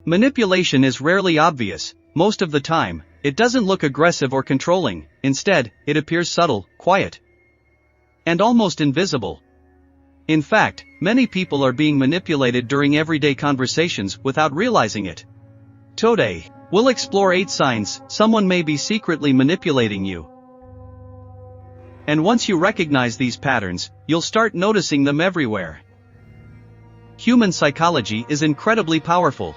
Manipulation is rarely obvious. Most of the time, it doesn't look aggressive or controlling. Instead, it appears subtle, quiet, and almost invisible. In fact, many people are being manipulated during everyday conversations without realizing it. Today, we'll explore 8 signs someone may be secretly manipulating you. And once you recognize these patterns, you'll start noticing them everywhere. Human psychology is incredibly powerful.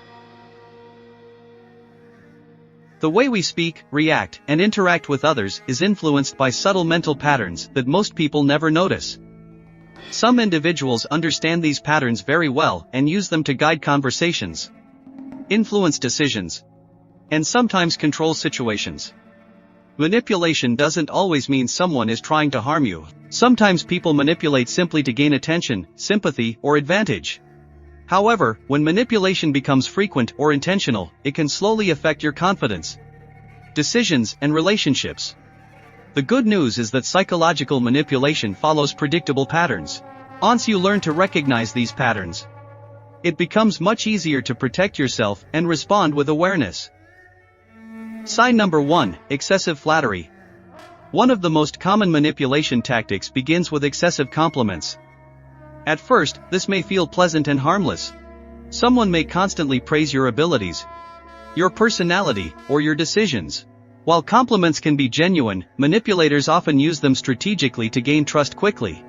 The way we speak, react, and interact with others is influenced by subtle mental patterns that most people never notice. Some individuals understand these patterns very well and use them to guide conversations, influence decisions, and sometimes control situations. Manipulation doesn't always mean someone is trying to harm you. Sometimes people manipulate simply to gain attention, sympathy, or advantage. However, when manipulation becomes frequent or intentional, it can slowly affect your confidence, decisions, and relationships. The good news is that psychological manipulation follows predictable patterns. Once you learn to recognize these patterns, it becomes much easier to protect yourself and respond with awareness. Sign number 1: excessive flattery. One of the most common manipulation tactics begins with excessive compliments. At first, this may feel pleasant and harmless. Someone may constantly praise your abilities, your personality, or your decisions. While compliments can be genuine, manipulators often use them strategically to gain trust quickly.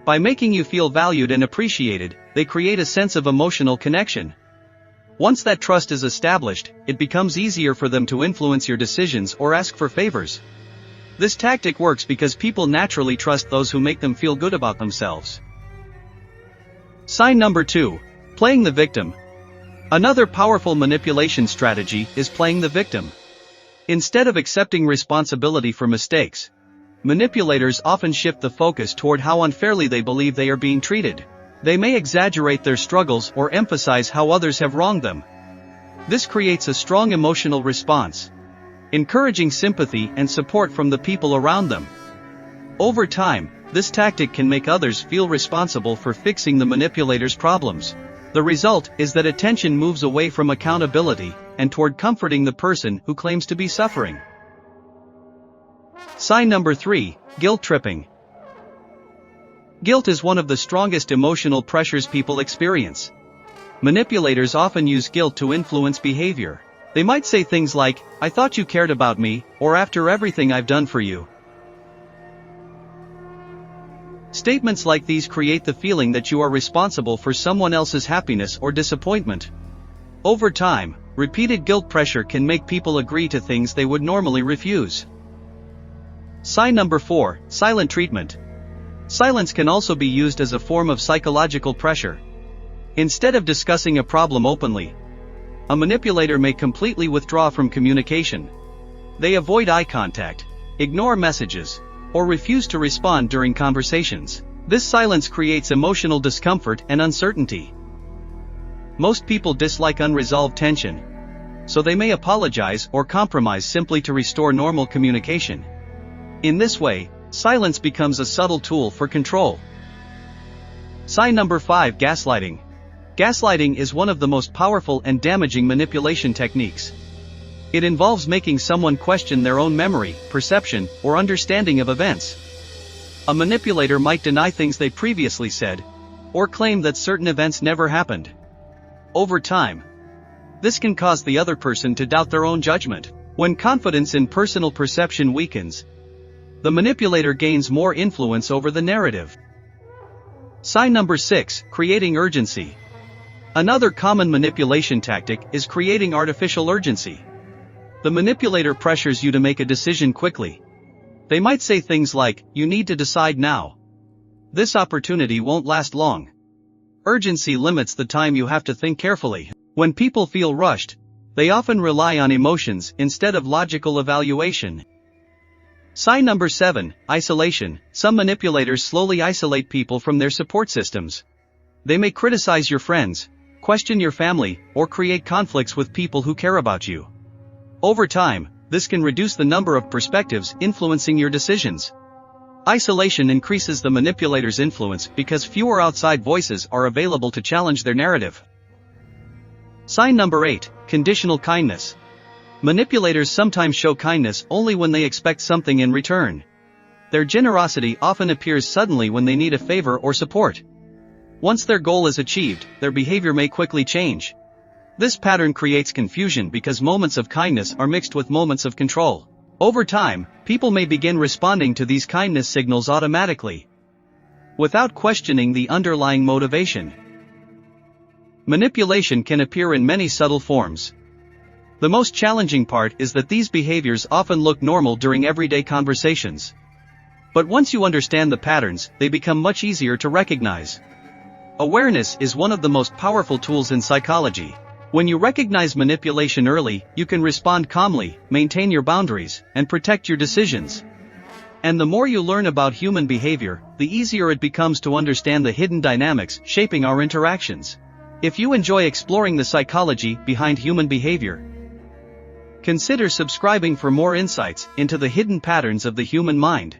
By making you feel valued and appreciated, they create a sense of emotional connection. Once that trust is established, it becomes easier for them to influence your decisions or ask for favors. This tactic works because people naturally trust those who make them feel good about themselves. Sign number 2: playing the victim. Another powerful manipulation strategy is playing the victim. Instead of accepting responsibility for mistakes, manipulators often shift the focus toward how unfairly they believe they are being treated. They may exaggerate their struggles or emphasize how others have wronged them. This creates a strong emotional response, encouraging sympathy and support from the people around them. Over time, this tactic can make others feel responsible for fixing the manipulator's problems. The result is that attention moves away from accountability and toward comforting the person who claims to be suffering. Sign number 3: guilt tripping. Guilt is one of the strongest emotional pressures people experience. Manipulators often use guilt to influence behavior. They might say things like, "I thought you cared about me," or "after everything I've done for you." Statements like these create the feeling that you are responsible for someone else's happiness or disappointment. Over time, repeated guilt pressure can make people agree to things they would normally refuse. Sign number 4: silent treatment. Silence can also be used as a form of psychological pressure. Instead of discussing a problem openly, a manipulator may completely withdraw from communication. They avoid eye contact, ignore messages, or refuse to respond during conversations. This silence creates emotional discomfort and uncertainty. Most people dislike unresolved tension, so they may apologize or compromise simply to restore normal communication. In this way, silence becomes a subtle tool for control. Sign number 5: gaslighting. Gaslighting is one of the most powerful and damaging manipulation techniques. It involves making someone question their own memory, perception, or understanding of events. A manipulator might deny things they previously said, or claim that certain events never happened. Over time, this can cause the other person to doubt their own judgment. When confidence in personal perception weakens, the manipulator gains more influence over the narrative. Sign number 6: creating urgency. Another common manipulation tactic is creating artificial urgency. The manipulator pressures you to make a decision quickly. They might say things like, "You need to decide now. This opportunity won't last long." Urgency limits the time you have to think carefully. When people feel rushed, they often rely on emotions instead of logical evaluation. Sign number 7: isolation. Some manipulators slowly isolate people from their support systems. They may criticize your friends, question your family, or create conflicts with people who care about you. Over time, this can reduce the number of perspectives influencing your decisions. Isolation increases the manipulator's influence because fewer outside voices are available to challenge their narrative. Sign number 8, conditional kindness. Manipulators sometimes show kindness only when they expect something in return. Their generosity often appears suddenly when they need a favor or support. Once their goal is achieved, their behavior may quickly change. This pattern creates confusion because moments of kindness are mixed with moments of control. Over time, people may begin responding to these kindness signals automatically, without questioning the underlying motivation. Manipulation can appear in many subtle forms. The most challenging part is that these behaviors often look normal during everyday conversations. But once you understand the patterns, they become much easier to recognize. Awareness is one of the most powerful tools in psychology. When you recognize manipulation early, you can respond calmly, maintain your boundaries, and protect your decisions. And the more you learn about human behavior, the easier it becomes to understand the hidden dynamics shaping our interactions. If you enjoy exploring the psychology behind human behavior, consider subscribing for more insights into the hidden patterns of the human mind.